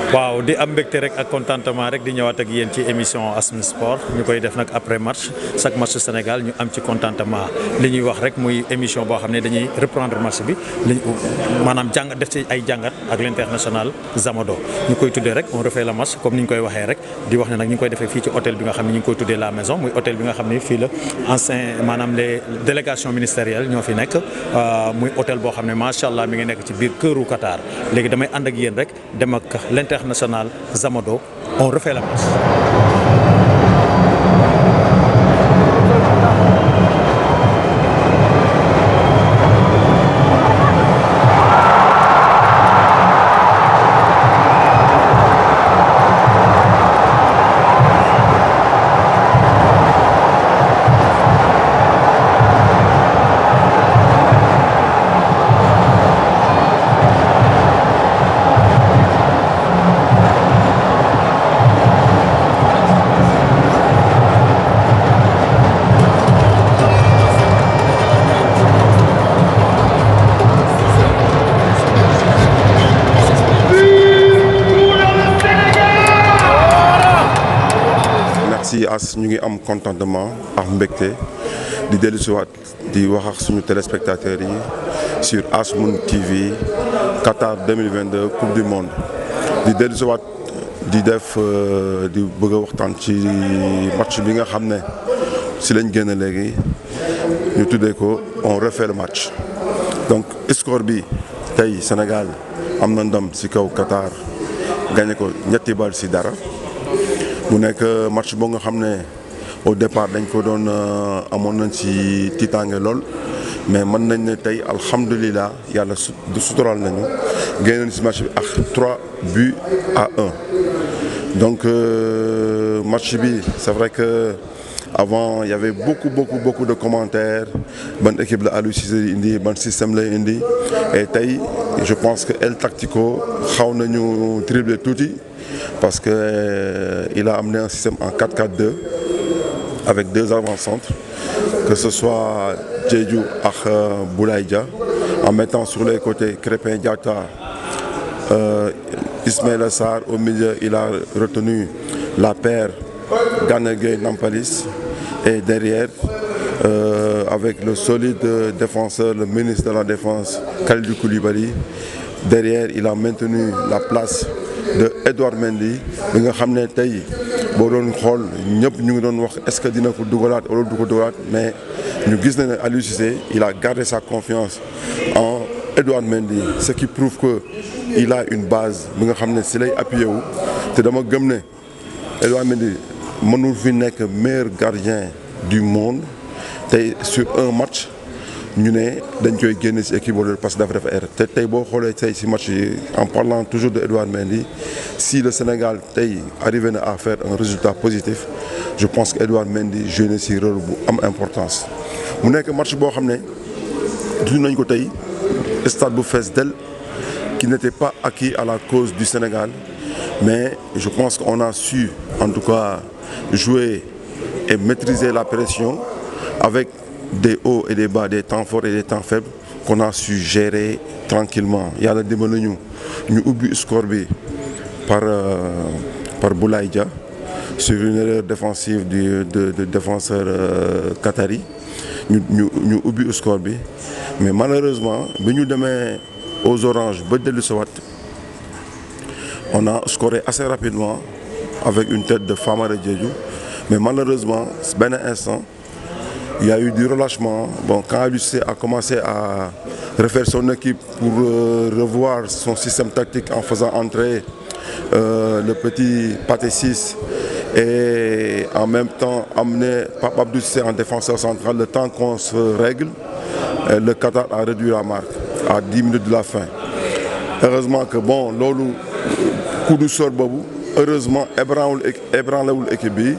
waaw di am mbégte rek ak contentement rek di ñëwaat ak yéen ci émission Asmin Sport ñu koy def nag après match chaque match Sénégal ñu am ci contentement li ñuy wax rek muy émission boo xam ne dañuy reprendre match bi maanaam def ci ay jàngat ak l'international Zamado ñu koy tuddee rek on refait le match comme ni ñu koy waxee rek di wax ne nag ñu ngi koy defee fii ci hôtel bi nga xam ne ñu ngi koy tuddee la maison muy hôtel bi nga xam ne fii la ancien maanaam les délégations ministérielles ñoo fi nekk muy hôtel boo xam ne macha allah mi ngi nekk ci biir këru Qatar léegi damay ànd ak yéen rek dem ak l'international Zamado on refait la match. si as ñu ngi am contentement ak mbégte di dellu si waat di wax ak suñu téléspectateurs yi sur Asmoon TV Qatar 2022 Coupe du Monde di dellu si waat di def di bëgg a waxtaan ci match bi nga xam ne si lañ génn léegi ñu tuddee ko on refait le match donc score bi tey Sénégal am na ndam si kaw Qatar gagné ko 2-0 mu nekk match boo nga xam ne au départ dañ ko doon amoon nañ ci tiitaange lool mais mën nañ ne tey alhamdulilah yàlla sutural nañu génn nañ ci match bi ak 3-1 donc match bi c'est vrai que avant il y avait beaucoup de commentaires ban équipe la Aliou Cissé indi ban système lay indi et tey je pense que El Tactico xaw nañu dribbler tuuti parce que il a amené un système en 4-4-2 avec 2 avant-centres, que ce soit Diédhiou ak Boulaye Dia, en mettant sur les côtés Krépin Diatta, Ismaïla Sarr. Au milieu, il a retenu la paire Gana Gueye Nampalys, et derrière avec le solide défenseur, le ministre de la Défense Kalidou Koulibaly. Derrière, il a maintenu la place de Edouard Mendy bi nga xam ne tey boo doon xool ñëpp ñu ngi doon wax est-ce que dina ko dugalaat wala du ko dugalaat mais ñu gis na ne Aliou Cissé il a gardé sa confiance en Edouard Mendy, ce qui prouve que il a une base bi nga xam ne si lay appuyé wu te dama gëm ne Edouard Mendy mënul fi nekk meilleur gardien du monde tey sur un match ñu ne dañ koy génne ci équipe wala parce que dafa def erreur te tey boo xoolee tey ci match yi en parlant toujours de Edouard Mendy, si le Sénégal tey arrivé na à faire un résultat positif je pense que Edouard Mendy joué na ci rôle bu am importance. mu nekk match boo xam ne dund nañ ko tey stade bu fees del qui n'était pas acquis à la cause du Sénégal mais je pense qu'on a su en tout cas jouer et maîtriser la pression avec des hauts et des bas, des temps forts et des temps faibles qu'on a su gérer tranquillement. Yàlla dimbali ñu ubbi score bi par Boulaye Dia sur une erreur défensive de défenseur qatari ñu ubbi score bi mais malheureusement bi ñu demee aux oranges ba dellu si waat on a scoré assez rapidement avec une tête de Famara Diédhiou mais malheureusement benn instant il y a eu du relâchement. Bon, quand Aliou Cissé a commencé à refaire son équipe pour revoir son système tactique en faisant entrer le petit Pathé Ciss et en même temps amener Pape Abdou Cissé en défenseur central, le temps qu'on se règle, le Qatar a réduit la marque à 10 minutes de la fin. Heureusement que bon, loolu coup du sort boobu heureusement ébranlewul équipe bi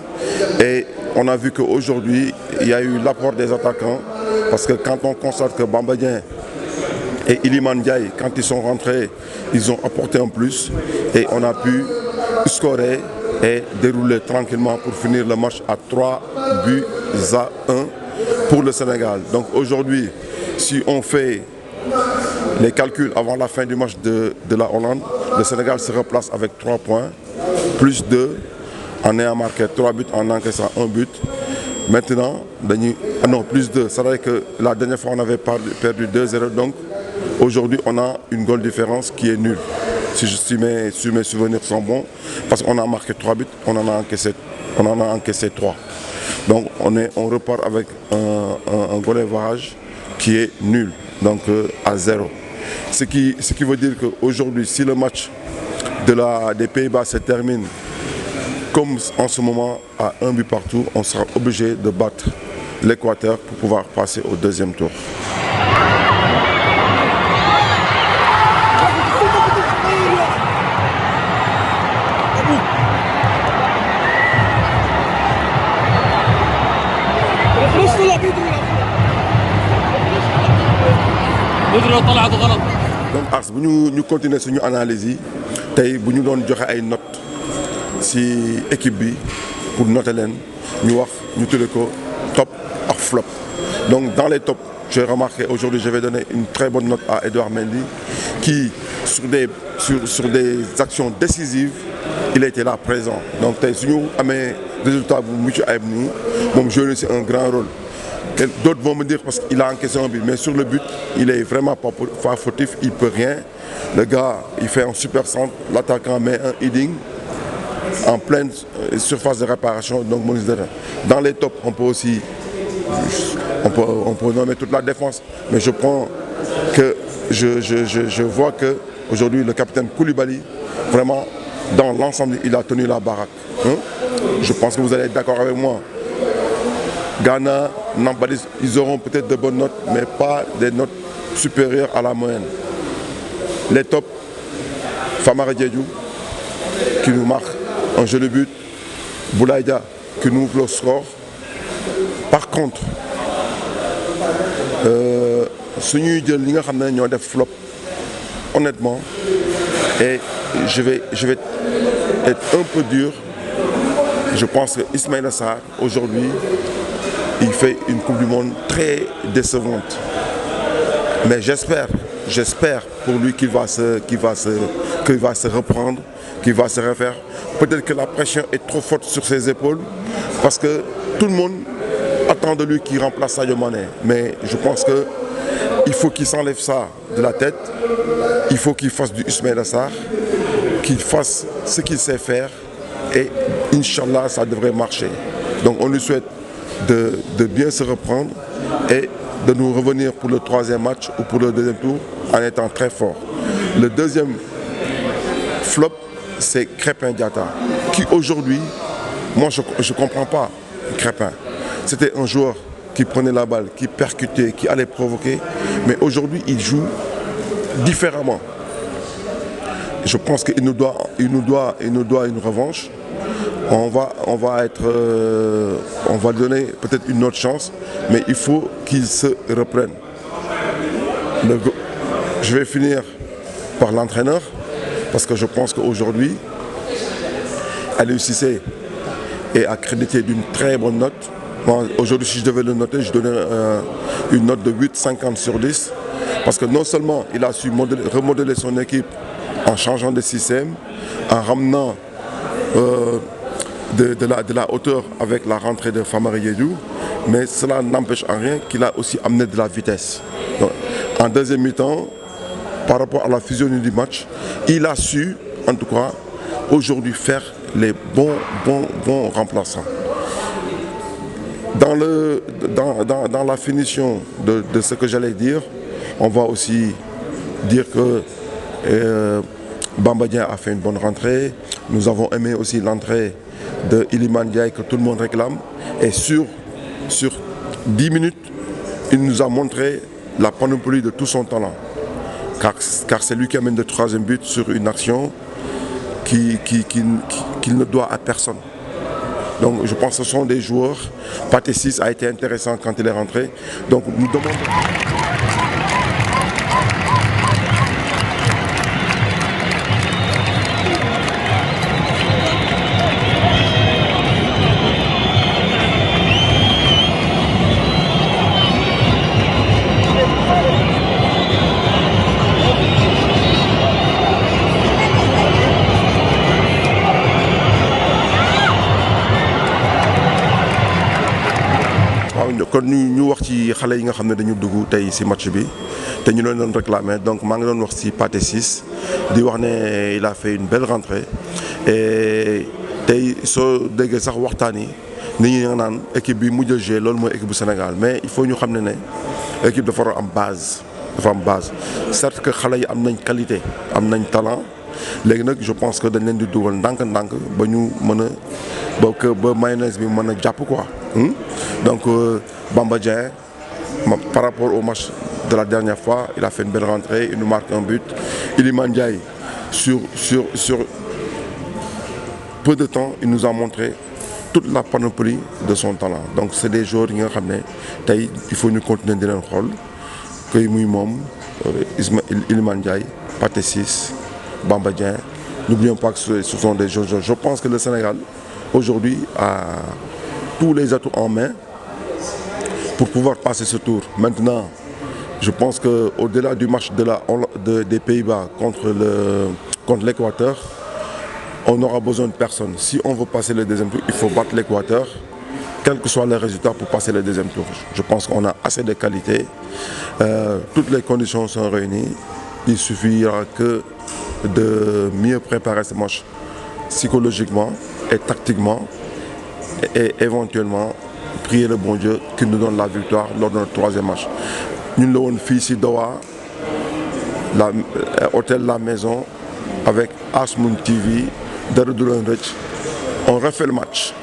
et on a vu qu'aujourd'hui il y a eu l'apport des attaquants parce que quand on constate que Bamba Dieng et Iliman Ndiaye quand ils sont rentrés ils ont apporté un plus et on a pu scorer et dérouler tranquillement pour finir le match à 3-1 pour le Sénégal. Donc aujourd'hui si on fait Les calculs avant la fin du match de la Hollande, le Sénégal se replace avec 3 points, plus 2, en ayant marqué 3 buts, en encaissant 1 but. Maintenant, non, plus 2. C'est vrai que la dernière fois, on avait perdu 2-0. Donc, aujourd'hui, on a une goal différence qui est nulle. Si mes souvenirs sont bons, parce qu'on a marqué 3 buts, on en a encaissé 3. Donc, on repart avec un goal average qui est nul, donc à 0. Ce qui veut dire qu'aujourd'hui, si le match des Pays-Bas se termine comme en ce moment à 1 but partout, on sera obligé de battre l'Équateur pour pouvoir passer au deuxième tour. Donc Ars, bu ñu continuer suñu analyse yi tey bu ñu doon joxe ay notes ci équipe bi pour noter leen ñu tudde ko top ak flop. Donc dans les tops, j'ai remarqué aujourd'hui, je vais donner une très bonne note à Edouard Mendy qui sur des actions décisives, il était là présent. Donc tey suñu amee résultat bu mucc ayib nii moom joué na ci un grand rôle. D'autres vont me dire parce qu'il a encaissé un but, mais sur le but, il est vraiment pas fautif, il peut rien. Le gars, il fait un super centre, l'attaquant met un heading en pleine surface de réparation. Donc, dans les tops, on peut aussi, on peut nommer toute la défense, mais je vois que aujourd'hui le capitaine Koulibaly, vraiment, dans l'ensemble, il a tenu la baraque. Je pense que vous allez être d'accord avec moi. Ghana, Nampalis, ils auront peut-être de bonnes notes, mais pas des notes supérieures à la moyenne. Les tops, Famara Diédhiou, qui nous marque un jeu de but, Boulaïda, qui nous ouvre le score. Par contre, si nous avons des flops, honnêtement, et je vais être un peu dur, je pense que Ismaïla Sarr, aujourd'hui, il fait une Coupe du Monde très décevante. Mais j'espère pour lui qu'il va se reprendre, qu'il va se refaire. Peut-être que la pression est trop forte sur ses épaules, parce que tout le monde attend de lui qu'il remplace Sadio Mané. Mais je pense qu'il faut qu'il s'enlève ça de la tête. Il faut qu'il fasse du Ismaïla Sarr, qu'il fasse ce qu'il sait faire. Et Inch'Allah, ça devrait marcher. Donc on lui souhaite de bien se reprendre et de nous revenir pour le 3e match ou pour le 2e tour en étant très fort. Le deuxième flop, c'est Crépin Diatta, qui aujourd'hui, moi je ne comprends pas Crépin. C'était un joueur qui prenait la balle, qui percutait, qui allait provoquer, mais aujourd'hui il joue différemment. Je pense qu'il nous doit une revanche. On va lui donner peut-être une autre chance, mais il faut qu'il se reprenne. Je vais finir par l'entraîneur, parce que je pense qu'aujourd'hui, Aliou Cissé est accrédité d'une très bonne note. Aujourd'hui, si je devais le noter, je donnerais une note de 8,50 sur 10, parce que non seulement il a su remodeler son équipe en changeant de système, en ramenant de la hauteur avec la rentrée de Famara Diédhiou, mais cela n'empêche en rien qu'il a aussi amené de la vitesse. Donc, en deuxième mi-temps, par rapport à la physionomie du match, il a su, en tout cas, aujourd'hui faire les bons remplaçants. Dans la finition de ce que j'allais dire, on va aussi dire que Bamba Dieng a fait une bonne rentrée. Nous avons aimé aussi l'entrée de Iliman Ndiaye que tout le monde réclame. Et sur 10 minutes, il nous a montré la panoplie de tout son talent. Car c'est lui qui amène le 3e but sur une action qu'il ne doit à personne. Donc je pense que ce sont des joueurs. Pathé Ciss a été intéressant quand il est rentré. Donc nous demandons... kon ñu wax ci xale yi nga xam ne dañu dugg tey ci match bi te ñu leen doon réclamer donc maa ngi doon wax ci Pathé Ciss di wax ne il a fait une belle rentrée et tey soo déggee sax waxtaan yi nit ñi nga naan équipe bi mujj a jouer loolu mooy équipe bu Sénégal mais il faut ñu xam ne équipe dafa war a am base dafa am base certes que xale yi am nañ qualité am nañ talent léegi nag je pense que dañ leen di dugal ndànk-ndànk ba ñu mën a ba mayonnaise bi mën a jàpp quoi. Donc Bamba Dieng par rapport au match de la dernière fois il a fait une belle rentrée, il nous marque un but. Iliman Ndiaye sur peu de temps il nous a montré toute la panoplie de son talent. Donc c'est des joueurs yi nga xam ne tey il faut ñu continuer di leen xool que muy moom Iliman Ndiaye, Pathé Ciss, Bamba Dieng. N'oublions pas que ce sont des joueurs. Je pense que le Sénégal aujourd'hui a tous les atouts en main pour pouvoir passer ce tour. Maintenant, je pense qu'au-delà du match des Pays-Bas contre l'Équateur, on n'aura besoin de personne. Si on veut passer le deuxième tour, il faut battre l'Équateur, quel que soit le résultat pour passer le deuxième tour. Je pense qu'on a assez de qualité. Toutes les conditions sont réunies. Il suffira que de mieux préparer ce match psychologiquement et tactiquement et éventuellement prier le bon Dieu qui nous donne la victoire lors de notre troisième match. Nous l'avons fait ici Doha, hôtel La Maison avec Asmoon TV, Darudulan Rich. On refait le match.